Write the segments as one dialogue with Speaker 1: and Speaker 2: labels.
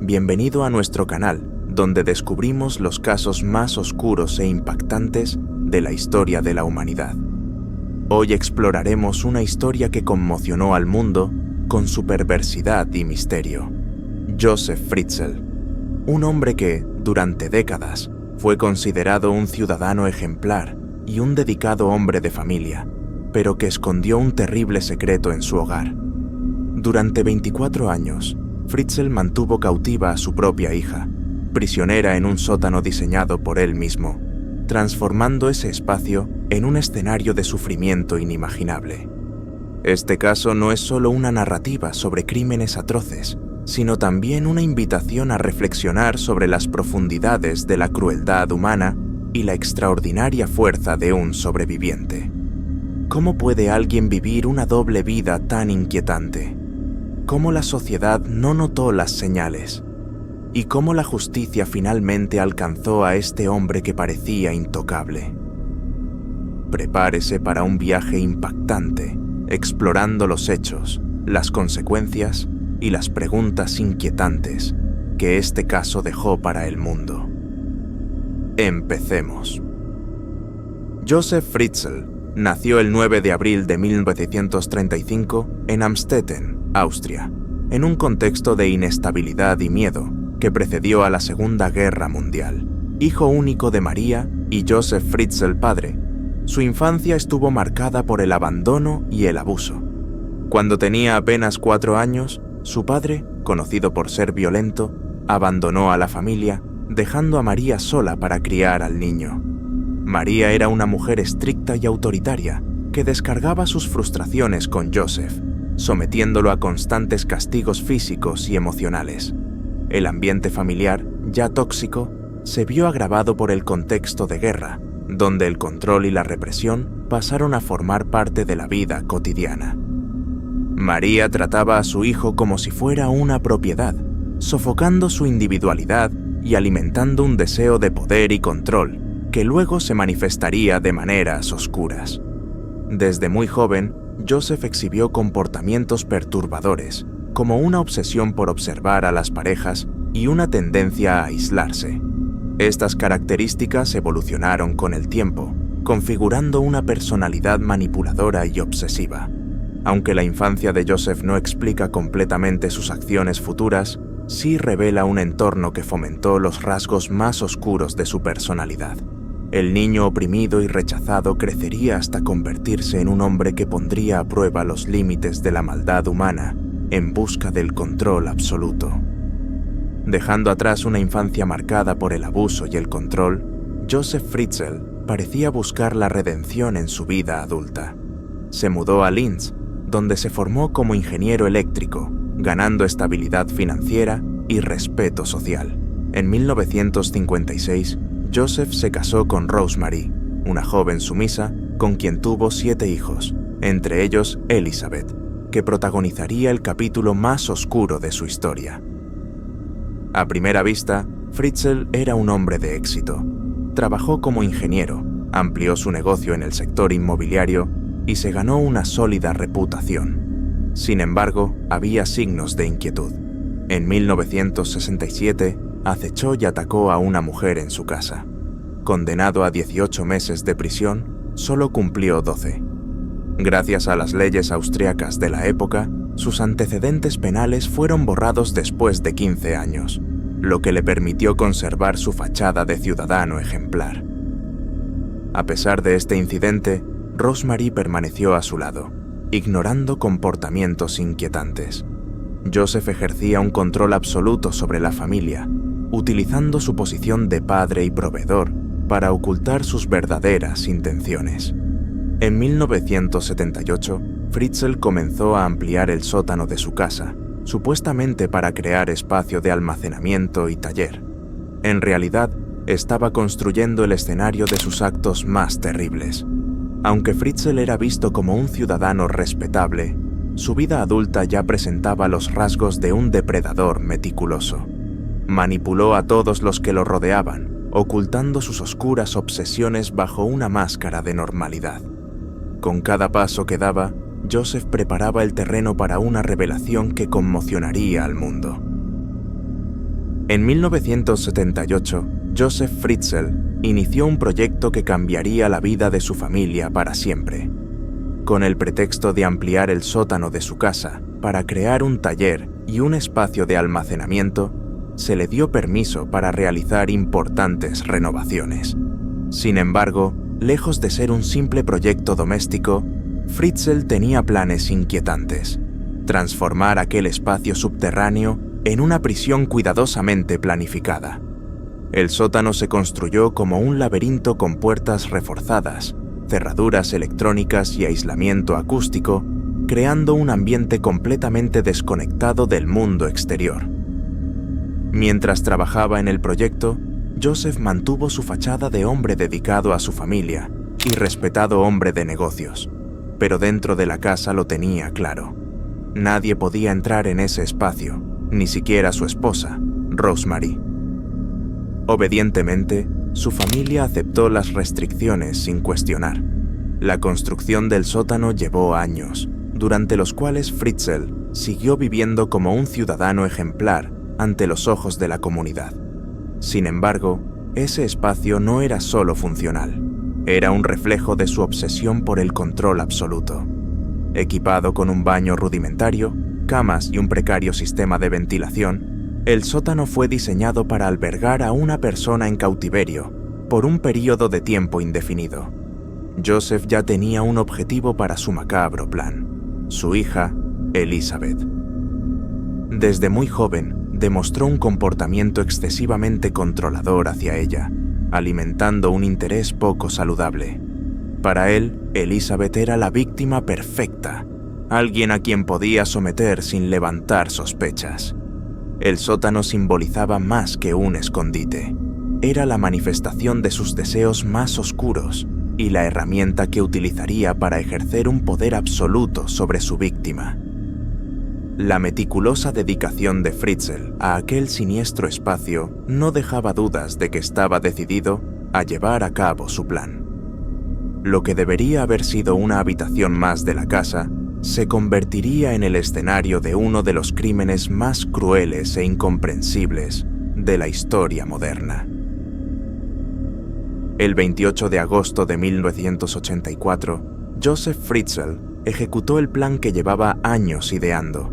Speaker 1: Bienvenido a nuestro canal, donde descubrimos los casos más oscuros e impactantes de la historia de la humanidad. Hoy exploraremos una historia que conmocionó al mundo con su perversidad y misterio. Josef Fritzl, un hombre que, durante décadas, fue considerado un ciudadano ejemplar y un dedicado hombre de familia, pero que escondió un terrible secreto en su hogar. Durante 24 años, Fritzl mantuvo cautiva a su propia hija, prisionera en un sótano diseñado por él mismo, transformando ese espacio en un escenario de sufrimiento inimaginable. Este caso no es solo una narrativa sobre crímenes atroces, sino también una invitación a reflexionar sobre las profundidades de la crueldad humana y la extraordinaria fuerza de un sobreviviente. ¿Cómo puede alguien vivir una doble vida tan inquietante? ¿Cómo la sociedad no notó las señales? ¿Y cómo la justicia finalmente alcanzó a este hombre que parecía intocable? Prepárese para un viaje impactante, explorando los hechos, las consecuencias y las preguntas inquietantes que este caso dejó para el mundo. Empecemos. Josef Fritzl nació el 9 de abril de 1935 en Amstetten, Austria, en un contexto de inestabilidad y miedo que precedió a la Segunda Guerra Mundial. Hijo único de María y Josef Fritzl padre, su infancia estuvo marcada por el abandono y el abuso. Cuando tenía apenas 4 años, su padre, conocido por ser violento, abandonó a la familia, dejando a María sola para criar al niño. María era una mujer estricta y autoritaria que descargaba sus frustraciones con Josef, sometiéndolo a constantes castigos físicos y emocionales. El ambiente familiar, ya tóxico, se vio agravado por el contexto de guerra, donde el control y la represión pasaron a formar parte de la vida cotidiana. María trataba a su hijo como si fuera una propiedad, sofocando su individualidad y alimentando un deseo de poder y control, que luego se manifestaría de maneras oscuras. Desde muy joven, Josef exhibió comportamientos perturbadores, como una obsesión por observar a las parejas y una tendencia a aislarse. Estas características evolucionaron con el tiempo, configurando una personalidad manipuladora y obsesiva. Aunque la infancia de Josef no explica completamente sus acciones futuras, sí revela un entorno que fomentó los rasgos más oscuros de su personalidad. El niño oprimido y rechazado crecería hasta convertirse en un hombre que pondría a prueba los límites de la maldad humana en busca del control absoluto. Dejando atrás una infancia marcada por el abuso y el control, Josef Fritzl parecía buscar la redención en su vida adulta. Se mudó a Linz, donde se formó como ingeniero eléctrico, ganando estabilidad financiera y respeto social. En 1956, Josef se casó con Rosemary, una joven sumisa con quien tuvo 7 hijos, entre ellos Elizabeth, que protagonizaría el capítulo más oscuro de su historia. A primera vista, Fritzl era un hombre de éxito. Trabajó como ingeniero, amplió su negocio en el sector inmobiliario y se ganó una sólida reputación. Sin embargo, había signos de inquietud. En 1967, acechó y atacó a una mujer en su casa. Condenado a 18 meses de prisión, solo cumplió 12. Gracias a las leyes austriacas de la época, sus antecedentes penales fueron borrados después de 15 años, lo que le permitió conservar su fachada de ciudadano ejemplar. A pesar de este incidente, Rosemary permaneció a su lado, ignorando comportamientos inquietantes. Josef ejercía un control absoluto sobre la familia, utilizando su posición de padre y proveedor para ocultar sus verdaderas intenciones. En 1978, Fritzl comenzó a ampliar el sótano de su casa, supuestamente para crear espacio de almacenamiento y taller. En realidad, estaba construyendo el escenario de sus actos más terribles. Aunque Fritzl era visto como un ciudadano respetable, su vida adulta ya presentaba los rasgos de un depredador meticuloso. Manipuló a todos los que lo rodeaban, ocultando sus oscuras obsesiones bajo una máscara de normalidad. Con cada paso que daba, Josef preparaba el terreno para una revelación que conmocionaría al mundo. En 1978, Joseph Fritzl inició un proyecto que cambiaría la vida de su familia para siempre. Con el pretexto de ampliar el sótano de su casa para crear un taller y un espacio de almacenamiento, se le dio permiso para realizar importantes renovaciones. Sin embargo, lejos de ser un simple proyecto doméstico, Fritzl tenía planes inquietantes: transformar aquel espacio subterráneo en una prisión cuidadosamente planificada. El sótano se construyó como un laberinto con puertas reforzadas, cerraduras electrónicas y aislamiento acústico, creando un ambiente completamente desconectado del mundo exterior. Mientras trabajaba en el proyecto, Joseph mantuvo su fachada de hombre dedicado a su familia y respetado hombre de negocios, pero dentro de la casa lo tenía claro: nadie podía entrar en ese espacio, ni siquiera su esposa, Rosemary. Obedientemente, su familia aceptó las restricciones sin cuestionar. La construcción del sótano llevó años, durante los cuales Fritzl siguió viviendo como un ciudadano ejemplar ante los ojos de la comunidad. Sin embargo, ese espacio no era solo funcional, era un reflejo de su obsesión por el control absoluto. Equipado con un baño rudimentario, camas y un precario sistema de ventilación, el sótano fue diseñado para albergar a una persona en cautiverio por un período de tiempo indefinido. Joseph ya tenía un objetivo para su macabro plan: su hija, Elizabeth. Desde muy joven, demostró un comportamiento excesivamente controlador hacia ella, alimentando un interés poco saludable. Para él, Elizabeth era la víctima perfecta, alguien a quien podía someter sin levantar sospechas. El sótano simbolizaba más que un escondite. Era la manifestación de sus deseos más oscuros y la herramienta que utilizaría para ejercer un poder absoluto sobre su víctima. La meticulosa dedicación de Fritzl a aquel siniestro espacio no dejaba dudas de que estaba decidido a llevar a cabo su plan. Lo que debería haber sido una habitación más de la casa se convertiría en el escenario de uno de los crímenes más crueles e incomprensibles de la historia moderna. El 28 de agosto de 1984, Joseph Fritzl ejecutó el plan que llevaba años ideando.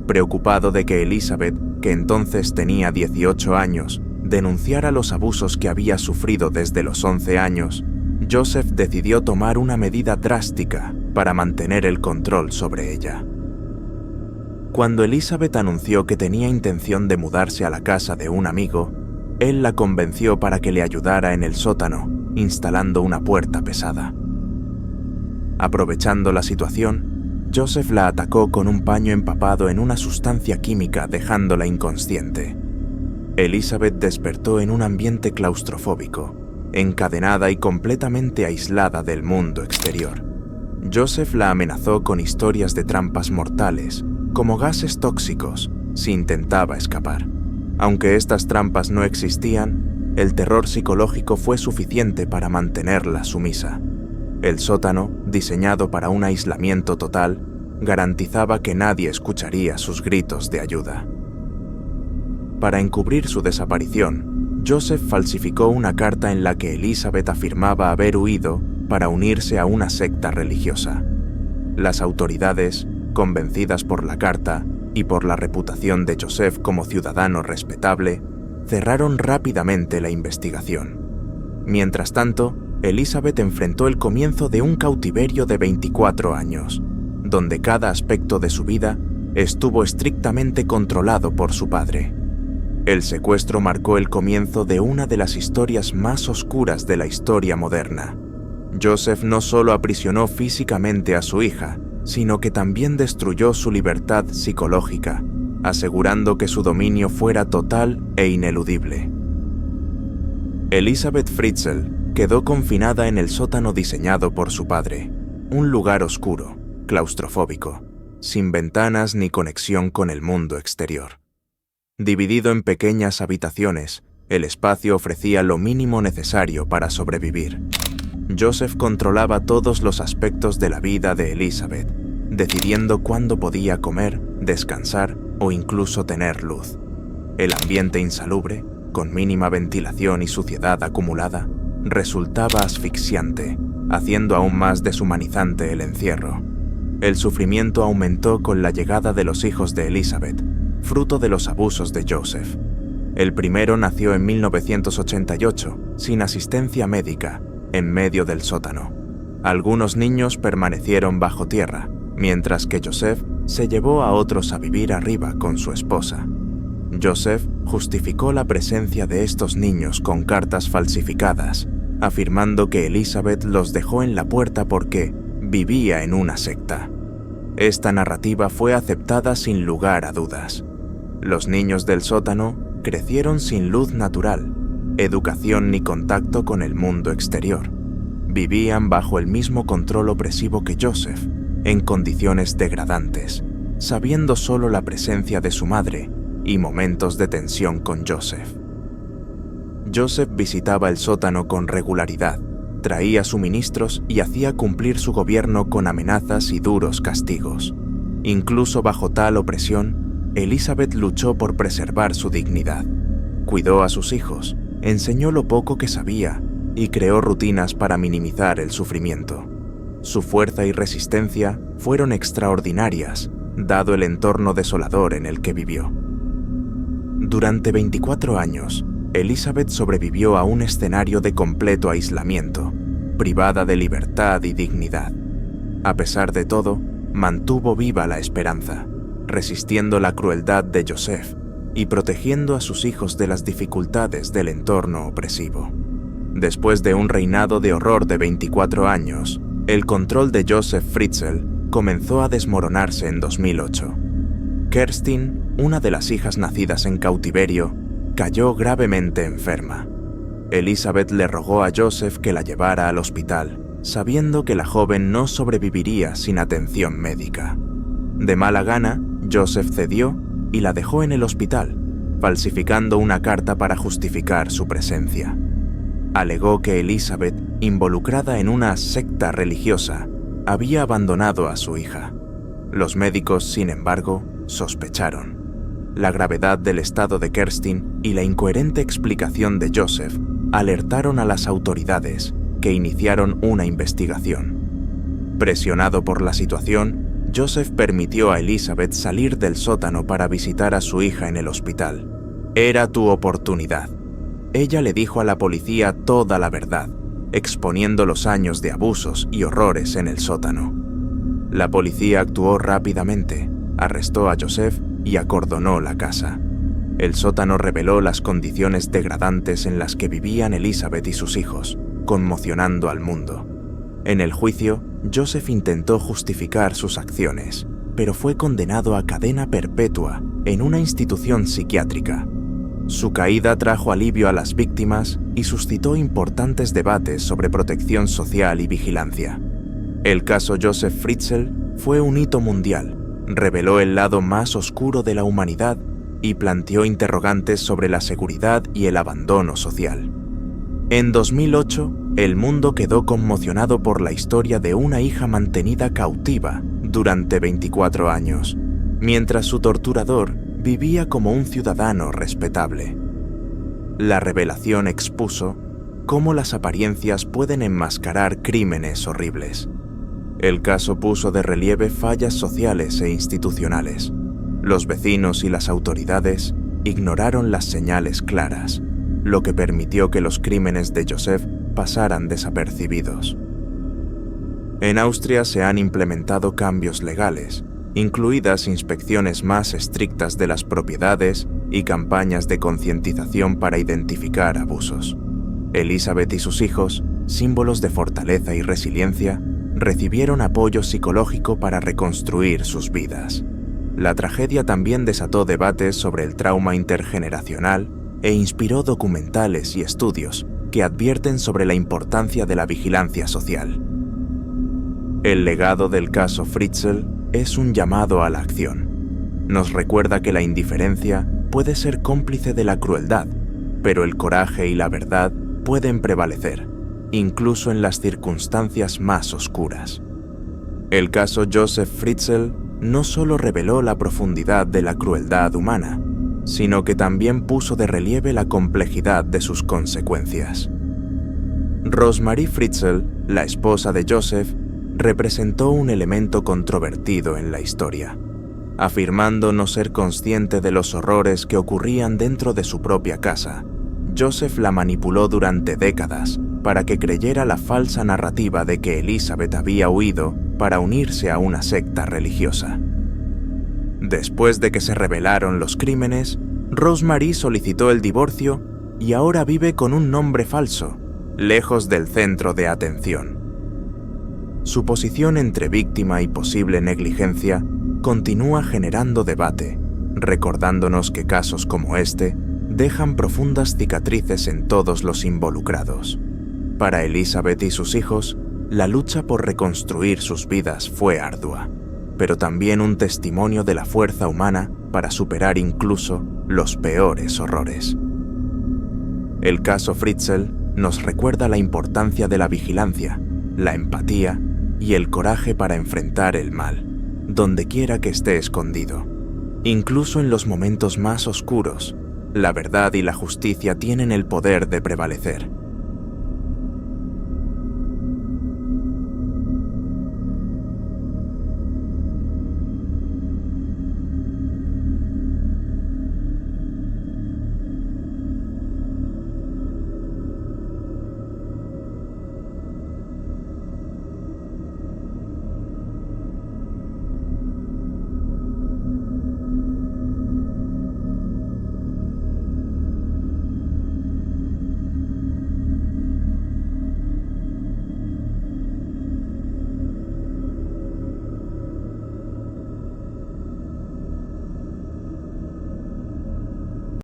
Speaker 1: Preocupado de que Elizabeth, que entonces tenía 18 años, denunciara los abusos que había sufrido desde los 11 años, Joseph decidió tomar una medida drástica para mantener el control sobre ella. Cuando Elizabeth anunció que tenía intención de mudarse a la casa de un amigo, él la convenció para que le ayudara en el sótano, instalando una puerta pesada. Aprovechando la situación, Joseph la atacó con un paño empapado en una sustancia química, dejándola inconsciente. Elizabeth despertó en un ambiente claustrofóbico, encadenada y completamente aislada del mundo exterior. Joseph la amenazó con historias de trampas mortales, como gases tóxicos, si intentaba escapar. Aunque estas trampas no existían, el terror psicológico fue suficiente para mantenerla sumisa. El sótano, diseñado para un aislamiento total, garantizaba que nadie escucharía sus gritos de ayuda. Para encubrir su desaparición, Joseph falsificó una carta en la que Elizabeth afirmaba haber huido para unirse a una secta religiosa. Las autoridades, convencidas por la carta y por la reputación de Joseph como ciudadano respetable, cerraron rápidamente la investigación. Mientras tanto, Elizabeth enfrentó el comienzo de un cautiverio de 24 años, donde cada aspecto de su vida estuvo estrictamente controlado por su padre. El secuestro marcó el comienzo de una de las historias más oscuras de la historia moderna. Joseph no solo aprisionó físicamente a su hija, sino que también destruyó su libertad psicológica, asegurando que su dominio fuera total e ineludible. Elizabeth Fritzl quedó confinada en el sótano diseñado por su padre, un lugar oscuro, claustrofóbico, sin ventanas ni conexión con el mundo exterior. Dividido en pequeñas habitaciones, el espacio ofrecía lo mínimo necesario para sobrevivir. Joseph controlaba todos los aspectos de la vida de Elizabeth, decidiendo cuándo podía comer, descansar o incluso tener luz. El ambiente insalubre, con mínima ventilación y suciedad acumulada, resultaba asfixiante, haciendo aún más deshumanizante el encierro. El sufrimiento aumentó con la llegada de los hijos de Elizabeth, fruto de los abusos de Joseph. El primero nació en 1988, sin asistencia médica, en medio del sótano. Algunos niños permanecieron bajo tierra, mientras que Joseph se llevó a otros a vivir arriba con su esposa. Joseph justificó la presencia de estos niños con cartas falsificadas, afirmando que Elizabeth los dejó en la puerta porque vivía en una secta. Esta narrativa fue aceptada sin lugar a dudas. Los niños del sótano crecieron sin luz natural, educación ni contacto con el mundo exterior. Vivían bajo el mismo control opresivo que Joseph, en condiciones degradantes, sabiendo solo la presencia de su madre y momentos de tensión con Joseph. Joseph visitaba el sótano con regularidad, traía suministros y hacía cumplir su gobierno con amenazas y duros castigos. Incluso bajo tal opresión, Elizabeth luchó por preservar su dignidad. Cuidó a sus hijos, enseñó lo poco que sabía y creó rutinas para minimizar el sufrimiento. Su fuerza y resistencia fueron extraordinarias, dado el entorno desolador en el que vivió. Durante 24 años, Elizabeth sobrevivió a un escenario de completo aislamiento, privada de libertad y dignidad. A pesar de todo, mantuvo viva la esperanza, resistiendo la crueldad de Joseph y protegiendo a sus hijos de las dificultades del entorno opresivo. Después de un reinado de horror de 24 años, el control de Joseph Fritzl comenzó a desmoronarse en 2008. Kerstin, una de las hijas nacidas en cautiverio, cayó gravemente enferma. Elizabeth le rogó a Joseph que la llevara al hospital, sabiendo que la joven no sobreviviría sin atención médica. De mala gana, Joseph cedió y la dejó en el hospital, falsificando una carta para justificar su presencia. Alegó que Elizabeth, involucrada en una secta religiosa, había abandonado a su hija. Los médicos, sin embargo, sospecharon. La gravedad del estado de Kerstin y la incoherente explicación de Joseph alertaron a las autoridades, que iniciaron una investigación. Presionado por la situación, Joseph permitió a Elizabeth salir del sótano para visitar a su hija en el hospital. Era tu oportunidad. Ella le dijo a la policía toda la verdad, exponiendo los años de abusos y horrores en el sótano. La policía actuó rápidamente, arrestó a Joseph y acordonó la casa. El sótano reveló las condiciones degradantes en las que vivían Elizabeth y sus hijos, conmocionando al mundo. En el juicio, Joseph intentó justificar sus acciones, pero fue condenado a cadena perpetua en una institución psiquiátrica. Su caída trajo alivio a las víctimas y suscitó importantes debates sobre protección social y vigilancia. El caso Joseph Fritzl fue un hito mundial, reveló el lado más oscuro de la humanidad y planteó interrogantes sobre la seguridad y el abandono social. En 2008, el mundo quedó conmocionado por la historia de una hija mantenida cautiva durante 24 años, mientras su torturador vivía como un ciudadano respetable. La revelación expuso cómo las apariencias pueden enmascarar crímenes horribles. El caso puso de relieve fallas sociales e institucionales. Los vecinos y las autoridades ignoraron las señales claras, lo que permitió que los crímenes de Joseph pasaran desapercibidos. En Austria se han implementado cambios legales, incluidas inspecciones más estrictas de las propiedades y campañas de concientización para identificar abusos. Elizabeth y sus hijos, símbolos de fortaleza y resiliencia, recibieron apoyo psicológico para reconstruir sus vidas. La tragedia también desató debates sobre el trauma intergeneracional e inspiró documentales y estudios que advierten sobre la importancia de la vigilancia social. El legado del caso Fritzl es un llamado a la acción. Nos recuerda que la indiferencia puede ser cómplice de la crueldad, pero el coraje y la verdad pueden prevalecer, incluso en las circunstancias más oscuras. El caso Joseph Fritzl no solo reveló la profundidad de la crueldad humana, sino que también puso de relieve la complejidad de sus consecuencias. Rosemarie Fritzl, la esposa de Joseph, representó un elemento controvertido en la historia, afirmando no ser consciente de los horrores que ocurrían dentro de su propia casa. Joseph la manipuló durante décadas para que creyera la falsa narrativa de que Elizabeth había huido para unirse a una secta religiosa. Después de que se revelaron los crímenes, Rosemarie solicitó el divorcio y ahora vive con un nombre falso, lejos del centro de atención. Su posición entre víctima y posible negligencia continúa generando debate, recordándonos que casos como este dejan profundas cicatrices en todos los involucrados. Para Elizabeth y sus hijos, la lucha por reconstruir sus vidas fue ardua, pero también un testimonio de la fuerza humana para superar incluso los peores horrores. El caso Fritzl nos recuerda la importancia de la vigilancia, la empatía y el coraje para enfrentar el mal, donde quiera que esté escondido. Incluso en los momentos más oscuros, la verdad y la justicia tienen el poder de prevalecer,